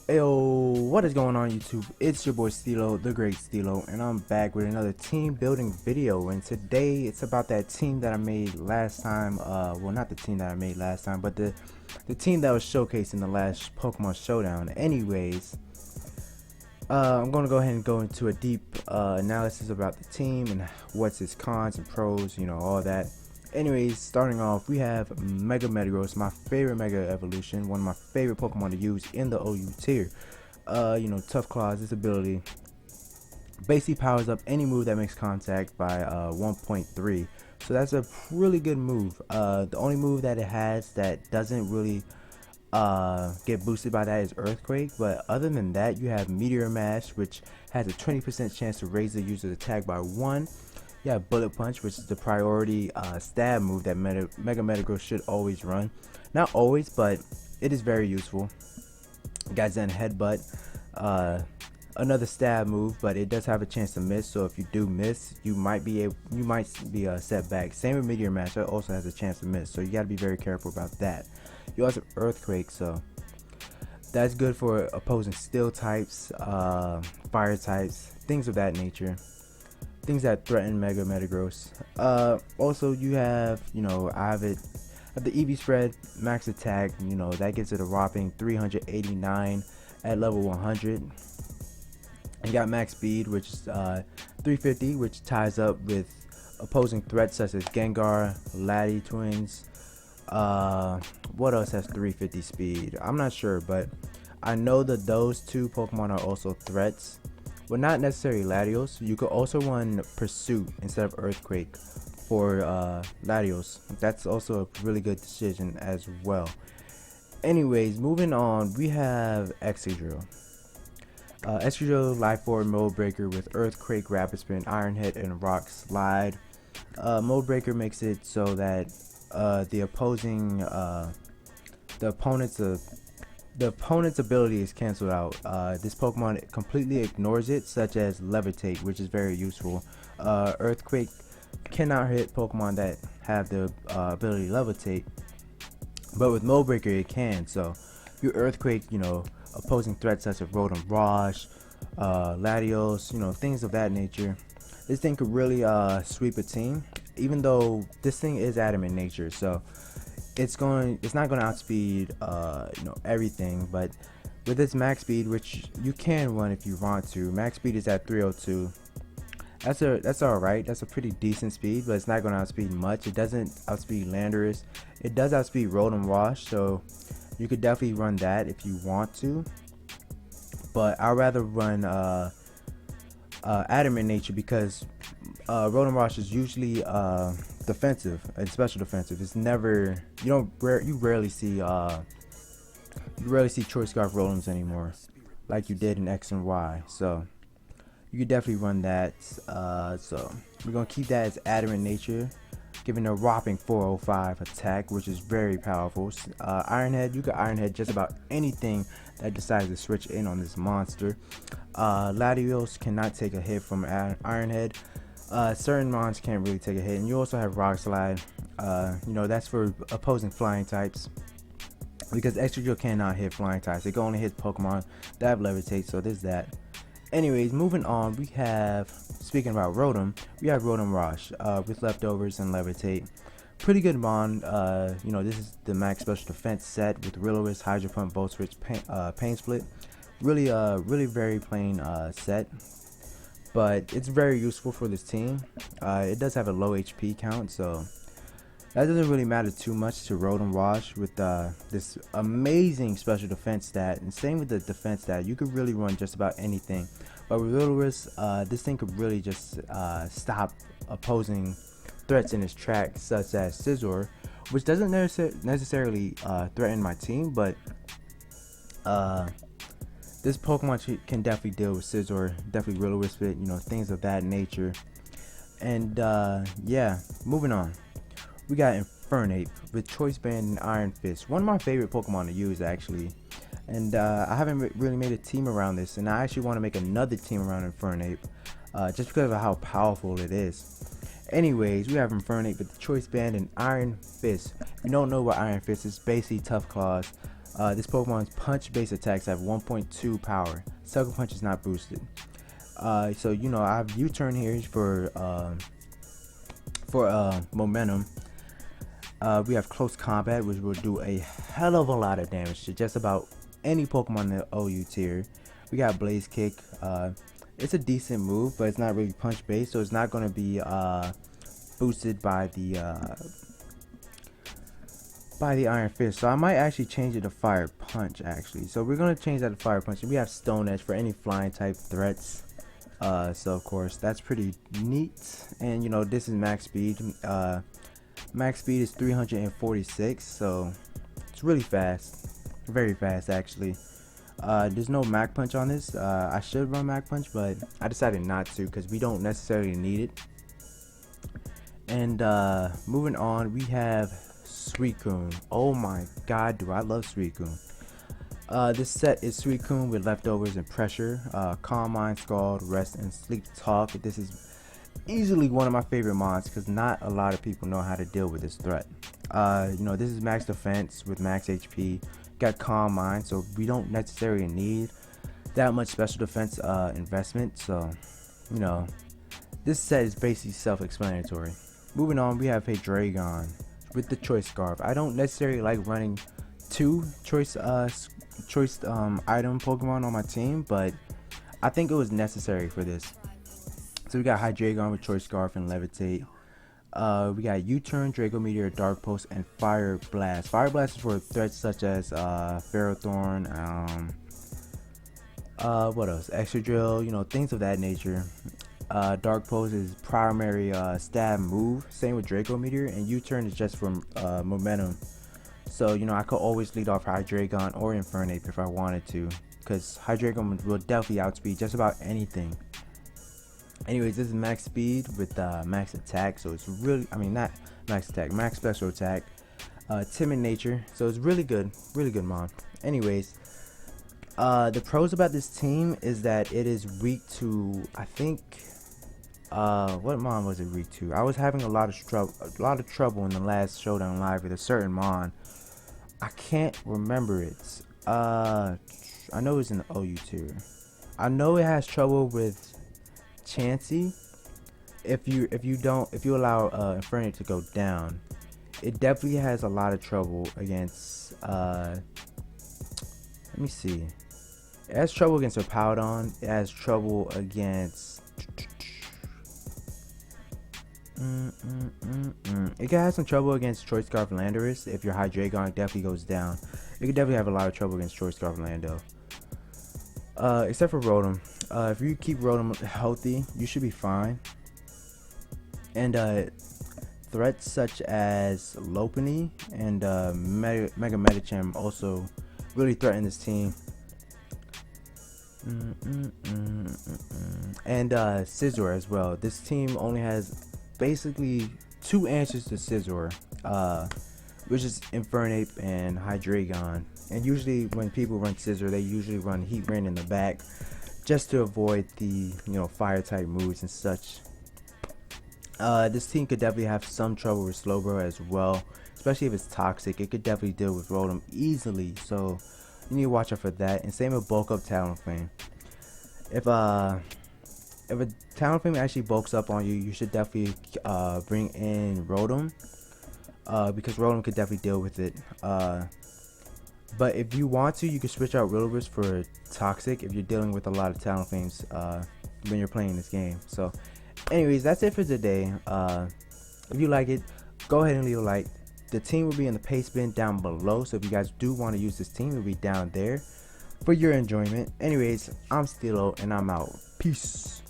Yo, what is going on YouTube? It's your boy Steelo, the Great Steelo, and I'm back with another team building video. And today it's about that team that I made last time. Well, not the team that I made last time, but the team that was showcased in the last Pokemon Showdown. Anyways, I'm gonna go ahead and go into a deep analysis about the team and what's its cons and pros, all that. Anyways, starting off, we have Mega Metagross, my favorite Mega Evolution, one of my favorite Pokemon to use in the OU tier. Tough Claws, this ability basically powers up any move that makes contact by 1.3. So that's a really good move. The only move that it has that doesn't really get boosted by that is Earthquake, but other than that, you have Meteor Mash, which has a 20% chance to raise the user's attack by 1. You have Bullet Punch, which is the priority stab move that Mega Metagross should always run. Not always, but it is very useful. You got Zen Headbutt, another stab move, but it does have a chance to miss. So if you do miss, you might be set back. Same with Meteor Mash, it also has a chance to miss. So you got to be very careful about that. You also have Earthquake, so that's good for opposing Steel types, Fire types, things of that nature. Things that threaten Mega Metagross. Also, you have, I have the EV spread, max attack, that gives it a whopping 389 at level 100. You got max speed, which is 350, which ties up with opposing threats such as Gengar, Lati Twins. What else has 350 speed? I'm not sure, but I know that those two Pokemon are also threats. Well, not necessarily Latios. You could also run Pursuit instead of Earthquake for Latios. That's also a really good decision as well. Anyways, moving on, we have Excadrill. Excadrill Life Forward Mode Breaker with Earthquake, Rapid Spin, Iron Head, and Rock Slide. Mode Breaker makes it so that the opponent's ability is cancelled out. This Pokemon completely ignores it, such as Levitate, which is very useful. Earthquake cannot hit Pokemon that have the ability to Levitate, but with Mode Breaker it can. So your Earthquake, opposing threats such as Rotom-Wash, Latios, things of that nature. This thing could really sweep a team, even though this thing is adamant nature. So it's not going to outspeed everything, but with its max speed, which you can run if you want to, max speed is at 302. That's all right. That's a pretty decent speed, but it's not going to outspeed much. It doesn't outspeed Landorus. It does outspeed Rotom-Wash, so you could definitely run that if you want to, but I'd rather run adamant nature because Rotom-Wash is usually defensive and special defensive. It's never, you rarely see Choice Scarf Rotoms anymore like you did in X and Y. So you could definitely run that. So we're gonna keep that as adamant nature, giving a whopping 405 attack, which is very powerful. Iron Head, you can Iron Head just about anything that decides to switch in on this monster. Latios cannot take a hit from Iron Head. Certain mons can't really take a hit, and you also have Rock Slide. That's for opposing flying types, because Excadrill cannot hit flying types. It can only hit Pokemon that have Levitate, so there's that. Anyways, moving on, we have, speaking about Rotom, we have Rotom-Wash with Leftovers and Levitate. Pretty good mon. This is the max special defense set with Will-O-Wisp, Hydro Pump, Volt Switch, Pain Split. Really very plain set, but it's very useful for this team. It does have a low HP count, so that doesn't really matter too much to Rotom-Wash with this amazing special defense stat. And same with the defense stat, you could really run just about anything. But with Will-O-Wisp, this thing could really just stop opposing threats in its tracks, such as Scizor, which doesn't necessarily threaten my team, but this Pokemon can definitely deal with Scizor, definitely Will-O-Wisp it, things of that nature. And yeah, moving on. We got Infernape with Choice Band and Iron Fist. One of my favorite Pokemon to use, actually. And I haven't really made a team around this, and I actually want to make another team around Infernape, just because of how powerful it is. Anyways, we have Infernape with the Choice Band and Iron Fist. If you don't know what Iron Fist is, basically Tough Claws. This Pokemon's punch base attacks have 1.2 power. Sucker Punch is not boosted. So you know, I have U-turn here for momentum. We have close combat, which will do a hell of a lot of damage to just about any Pokemon in the OU tier. We got Blaze Kick. It's a decent move, but it's not really punch based, so it's not going to be boosted by the Iron Fist. So I might actually change it to Fire Punch actually. So we're going to change that to Fire Punch, and we have Stone Edge for any flying type threats. So of course that's pretty neat. And you know, this is max speed. Max speed is 346, so it's really fast, very fast actually. There's no Mac Punch on this. I should run Mac Punch, but I decided not to because we don't necessarily need it. And moving on, we have Suicune. Oh my god, do I love Suicune. This set is Suicune with leftovers and pressure, Calm Mind, Scald, Rest, and Sleep Talk. This is easily one of my favorite mons because not a lot of people know how to deal with this threat. You know, this is max defense with max HP. Got Calm Mind, so we don't necessarily need that much special defense investment. So, you know, this set is basically self-explanatory. Moving on, we have Hydreigon with the Choice Scarf. I don't necessarily like running two choice item Pokemon on my team, but I think it was necessary for this. So we got Hydreigon with Choice Scarf and Levitate. We got U-Turn, Draco Meteor, Dark Pulse, and Fire Blast. Fire Blast is for threats such as Ferrothorn, what else? Extra Drill, you know, things of that nature. Dark Pulse is primary stab move. Same with Draco Meteor, and U-Turn is just for momentum. So you know, I could always lead off Hydreigon or Infernape if I wanted to, because Hydreigon will definitely outspeed just about anything. Anyways, this is max speed with max attack, so it's really, I mean, not max attack, max special attack. Timid nature, so it's really good mon. Anyways, the pros about this team is that it is weak to, I think, what mon was it weak to? I was having a lot of trouble in the last showdown live with a certain mon. I can't remember it. I know it's in the OU tier. I know it has trouble with Chansey. If you allow Infernape to go down, it definitely has a lot of trouble against let me see, it has trouble against Hippowdon. It has trouble against it can have some trouble against Choice Scarf Landorus. If your Hydreigon definitely goes down, it could definitely have a lot of trouble against Choice Scarf Lando. Except for Rotom. If you keep Rotom healthy, you should be fine. And threats such as Lopunny and Mega Medicham also really threaten this team. And Scizor as well. This team only has basically two answers to Scizor, which is Infernape and Hydreigon. And usually when people run Scizor, they usually run Heat Rain in the back just to avoid the, you know, fire type moves and such. This team could definitely have some trouble with Slowbro as well, especially if it's toxic. It could definitely deal with Rotom easily, so you need to watch out for that. And same with Bulk Up Talonflame. If a Talonflame actually bulks up on you, you should definitely bring in Rotom, because Rotom could definitely deal with it. But if you want to, you can switch out Will-O-Wisp for Toxic if you're dealing with a lot of Talonflames when you're playing this game. So anyways, that's it for today. If you like it, go ahead and leave a like. The team will be in the paste bin down below, so if you guys do want to use this team, it will be down there for your enjoyment. Anyways, I'm Steelo and I'm out. Peace.